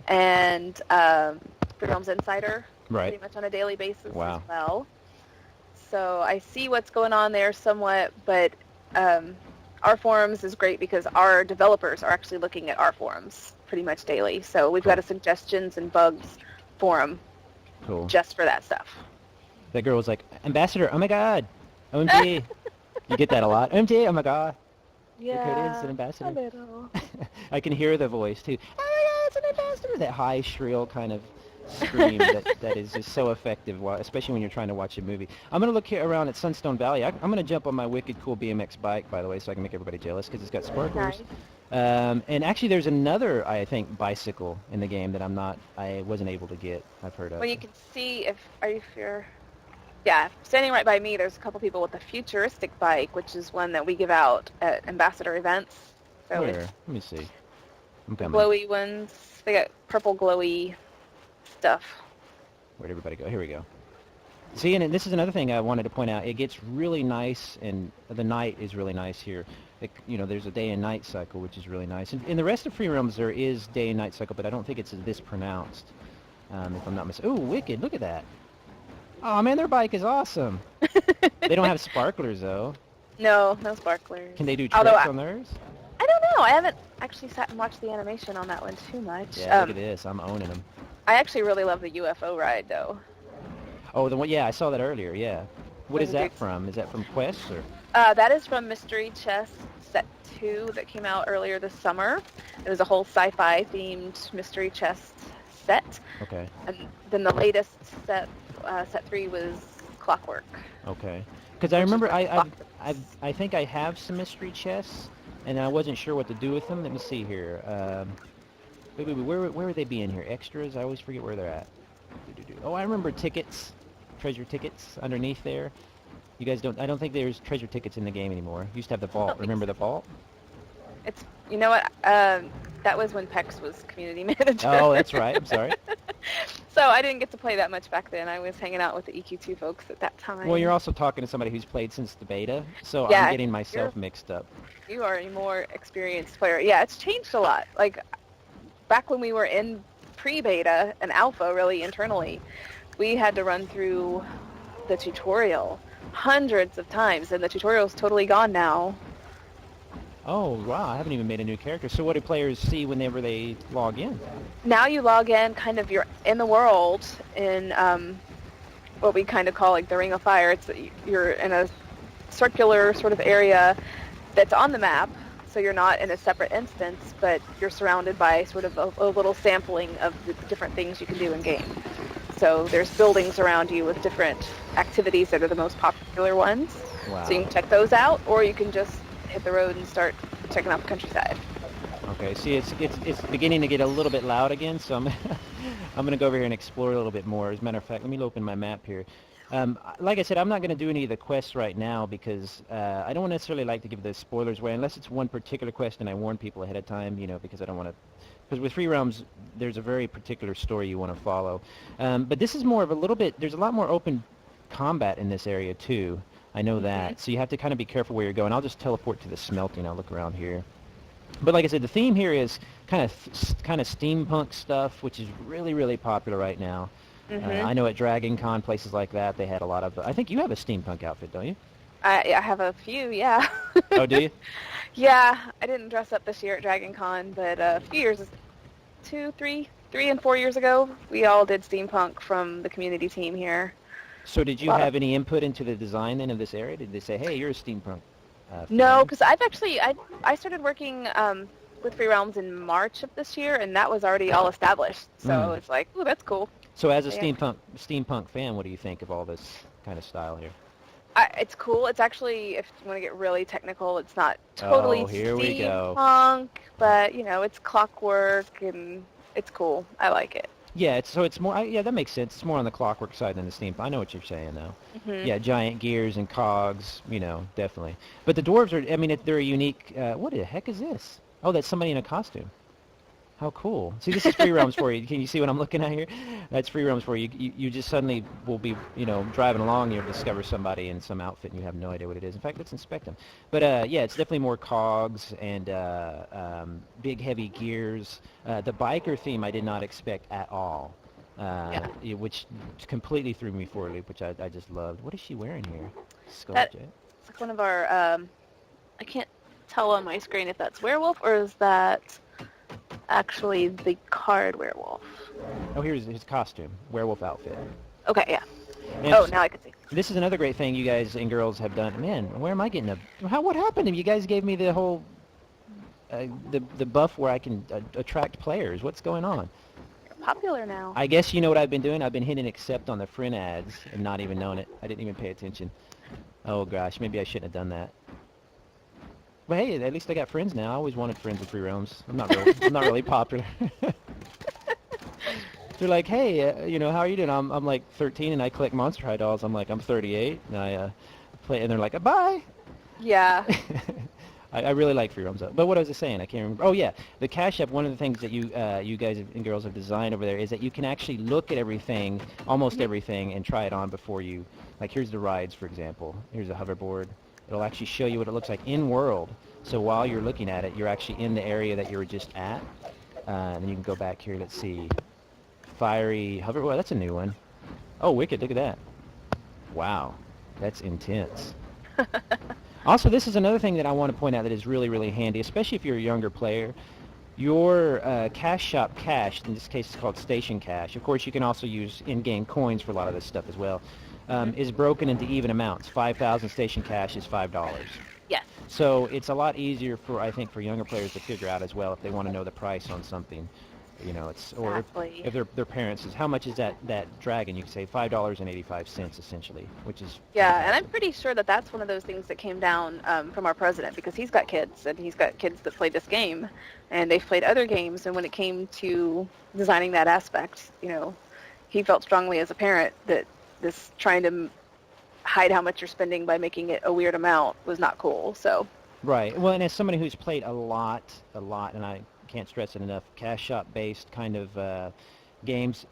and Free Realms Insider Right. pretty much on a daily basis as Wow. well. So I see what's going on there somewhat, but our forums is great because our developers are actually looking at our forums pretty much daily. So we've got a suggestions and bugs forum Cool. just for that stuff. That girl was like, Ambassador, oh my god. OMG. You get that a lot. OMG, oh my god. Look who it is, an Yeah, a ambassador. little. I can hear the voice too. Oh my god, it's an ambassador. That high, shrill kind of scream that is just so effective, especially when you're trying to watch a movie. I'm going to look here around at Sunstone Valley. I'm going to jump on my wicked cool BMX bike, by the way, so I can make everybody jealous because it's got sparklers. Nice. And actually, there's another, I think, bicycle in the game that I wasn't able to get. I've heard of. Well, you can see if you're, yeah, standing right by me, there's a couple people with a futuristic bike, which is one that we give out at ambassador events. So Where? Let me see. I'm coming. Glowy ones. They got purple glowy stuff. Where'd everybody go? Here we go. See, and this is another thing I wanted to point out. It gets really nice, and the night is really nice here. There's a day and night cycle, which is really nice. And in the rest of Free Realms, there is day and night cycle, but I don't think it's this pronounced, if I'm not mistaken. Ooh, wicked! Look at that. Oh man, their bike is awesome. They don't have sparklers though. No sparklers. Can they do tricks on theirs? I don't know. I haven't actually sat and watched the animation on that one too much. Yeah, look at this. I'm owning them. I actually really love the UFO ride though. Oh, the one. Yeah, I saw that earlier. Yeah. What is that from? Is that from Quest or? That is from Mystery Chess Set 2 that came out earlier this summer. It was a whole sci-fi themed Mystery Chess set. Okay. And then the latest set, Set 3, was Clockwork. Okay. Because I remember I think I have some Mystery Chess, and I wasn't sure what to do with them. Let me see here. Wait, where would they be in here? Extras? I always forget where they're at. Oh, I remember tickets, treasure tickets underneath there. You guys don't. I don't think there's treasure tickets in the game anymore. You used to have the vault. Remember the vault? It's, you know what? That was when Pex was community manager. Oh, that's right. I'm sorry. So I didn't get to play that much back then. I was hanging out with the EQ2 folks at that time. Well, you're also talking to somebody who's played since the beta, so yeah, I'm getting myself mixed up. You are a more experienced player. Yeah, it's changed a lot. Like, back when we were in pre-beta and alpha, really, internally, we had to run through the tutorial hundreds of times, and the tutorial's totally gone now. Oh, wow, I haven't even made a new character. So what do players see whenever they log in? Now you log in, kind of, you're in the world in what we kind of call like the Ring of Fire. You're in a circular sort of area that's on the map, so you're not in a separate instance, but you're surrounded by sort of a little sampling of the different things you can do in game. So there's buildings around you with different activities that are the most popular ones. Wow. So you can check those out, or you can just hit the road and start checking out the countryside. Okay, see, it's beginning to get a little bit loud again, so I'm going to go over here and explore a little bit more. As a matter of fact, let me open my map here. Like I said, I'm not going to do any of the quests right now because I don't necessarily like to give the spoilers away unless it's one particular quest and I warn people ahead of time, because I don't want to... Because with Free Realms, there's a very particular story you want to follow. But this is more of a little bit... There's a lot more open combat in this area, too. I know that. So you have to kind of be careful where you're going. I'll just teleport to the smelting. I'll look around here. But like I said, the theme here is kind of steampunk stuff, which is really, really popular right now. I know at Dragon Con, places like that, they had a lot of... I think you have a steampunk outfit, don't you? I have a few, yeah. Oh, do you? Yeah, I didn't dress up this year at Dragon Con, but a few years, 3 and 4 years ago, we all did steampunk from the community team here. So did you have any input into the design then of this area? Did they say, hey, you're a steampunk No, because I've actually, I started working with Free Realms in March of this year, and that was already all established. So it's like, ooh, that's cool. So as a steampunk fan, what do you think of all this kind of style here? It's cool. It's actually, if you want to get really technical, it's not totally steampunk, but, it's clockwork, and it's cool. I like it. Yeah, it's more. Yeah, that makes sense. It's more on the clockwork side than the steampunk. I know what you're saying, though. Yeah, giant gears and cogs. Definitely. But the dwarves are. I mean, they're a unique. What the heck is this? Oh, that's somebody in a costume. How cool. See, this is free roams for you. Can you see what I'm looking at here? That's free roams for you. You just suddenly will be, driving along, you'll discover somebody in some outfit and you have no idea what it is. In fact, let's inspect them. But yeah, it's definitely more cogs and big, heavy gears. The biker theme I did not expect at all, Yeah. which completely threw me for a loop, which I just loved. What is she wearing here? That's Skulljet? like one of our, I can't tell on my screen if that's werewolf or is that actually the card werewolf. Oh, here's his costume. Werewolf outfit. Okay, yeah. And Oh, now I can see. this is another great thing you guys and girls have done. Man, where am I getting what happened to me? You guys gave me the whole, the buff where I can attract players. What's going on? You're popular now. I guess you know what I've been doing? I've been hitting accept on the friend ads and not even knowing it. I didn't even pay attention. Oh gosh, maybe I shouldn't have done that. But hey, at least I got friends now. I always wanted friends with free roams. I'm not really popular. They're like, hey, how are you doing? I'm like 13 and I collect Monster High dolls. I'm like, I'm 38 and I play, and they're like, bye. Yeah. I really like free roams, but what was I saying? I can't remember. Oh yeah, the Cash App. One of the things that you guys and girls have designed over there is that you can actually look at everything, almost everything, and try it on before you. Like here's the rides, for example. Here's a hoverboard. It'll actually show you what it looks like in world. So while you're looking at it, you're actually in the area that you were just at. And then you can go back here. Let's see. Fiery hoverboard. That's a new one. Oh, wicked. Look at that. Wow. That's intense. Also, this is another thing that I want to point out that is really, really handy, especially if you're a younger player. Your Cash Shop cash, in this case it's called Station Cash. Of course, you can also use in-game coins for a lot of this stuff as well. Is broken into even amounts. 5,000 Station Cash is $5. Yes. So it's a lot easier I think, for younger players to figure out as well if they want to know the price on something. Or Exactly. if their parents says, how much is that dragon? You can say $5.85 essentially, which is Yeah, fantastic. and I'm pretty sure that that's one of those things that came down from our president because he's got kids and he's got kids that play this game and they've played other games, and when it came to designing that aspect, he felt strongly as a parent that this trying to hide how much you're spending by making it a weird amount was not cool. So Right. Well, and as somebody who's played a lot, and I can't stress it enough, cash shop-based kind of games,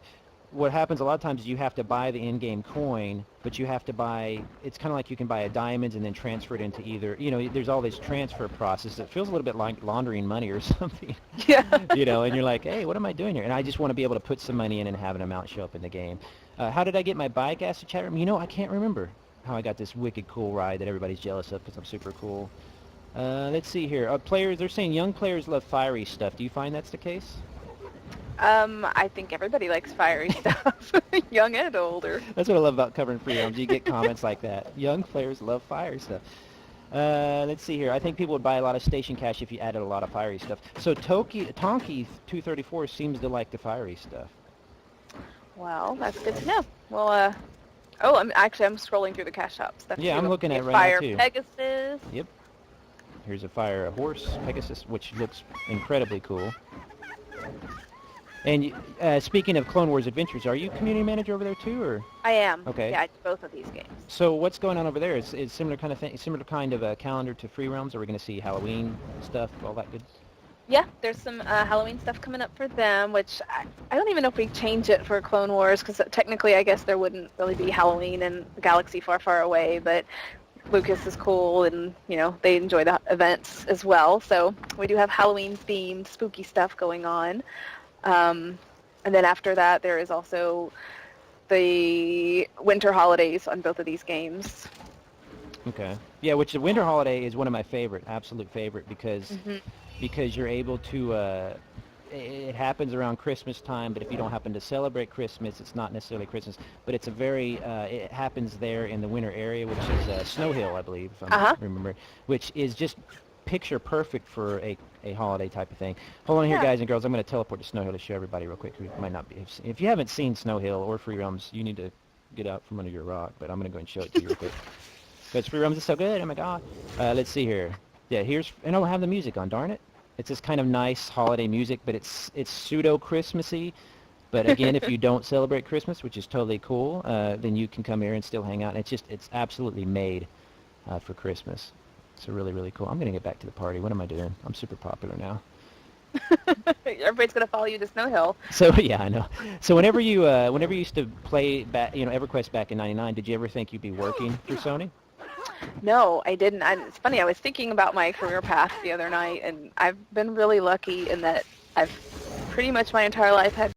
what happens a lot of times is you have to buy the in-game coin, but you have to buy, it's kind of like you can buy a diamond and then transfer it into either, there's all this transfer process. It feels a little bit like laundering money or something. yeah. And you're like, hey, what am I doing here? And I just want to be able to put some money in and have an amount show up in the game. How did I get my bike? Asked the chat room. I can't remember how I got this wicked cool ride that everybody's jealous of because I'm super cool. Let's see here. Players, they're saying young players love fiery stuff. Do you find that's the case? I think everybody likes fiery stuff, young and older. That's what I love about covering free roams. You get comments like that. Young players love fiery stuff. Let's see here. I think people would buy a lot of station cash if you added a lot of fiery stuff. So Tonky 234 seems to like the fiery stuff. Well, that's good to know. Well, I'm scrolling through the cash shop stuff. Yeah, I'm looking at it right Fire now too. Pegasus. Yep. Here's a horse Pegasus, which looks incredibly cool. And speaking of Clone Wars Adventures, are you community manager over there too, or? I am. Okay. Yeah, I do both of these games. So what's going on over there? Is similar kind of thing, similar kind of a calendar to Free Realms? Are we going to see Halloween stuff, all that good? Yeah, there's some Halloween stuff coming up for them, which I don't even know if we change it for Clone Wars, because technically I guess there wouldn't really be Halloween in a galaxy far, far away, but Lucas is cool, and, they enjoy the events as well. So we do have Halloween-themed spooky stuff going on. And then after that, there is also the winter holidays on both of these games. Okay. Yeah, which the winter holiday is one of my absolute favorite, because you're able to, it happens around Christmas time, but if you don't happen to celebrate Christmas, it's not necessarily Christmas, but it's it happens there in the winter area, which is Snow Hill, I believe, if I remember, which is just picture perfect for a holiday type of thing. Hold on here, guys and girls. I'm going to teleport to Snow Hill to show everybody real quick who might not be. If you haven't seen Snow Hill or Free Realms, you need to get out from under your rock, but I'm going to go and show it to you real quick. Because Free Realms is so good. Oh, my God. Let's see here. Yeah, and I'll have the music on, darn it. It's this kind of nice holiday music, but it's pseudo-Christmassy. But again, if you don't celebrate Christmas, which is totally cool, then you can come here and still hang out. And it's absolutely made for Christmas. So really, really cool. I'm going to get back to the party. What am I doing? I'm super popular now. Everybody's gonna follow you to Snow Hill. So yeah, I know. So whenever you used to play back, EverQuest back in '99, did you ever think you'd be working for Sony? No, I didn't. It's funny. I was thinking about my career path the other night, and I've been really lucky in that I've pretty much my entire life had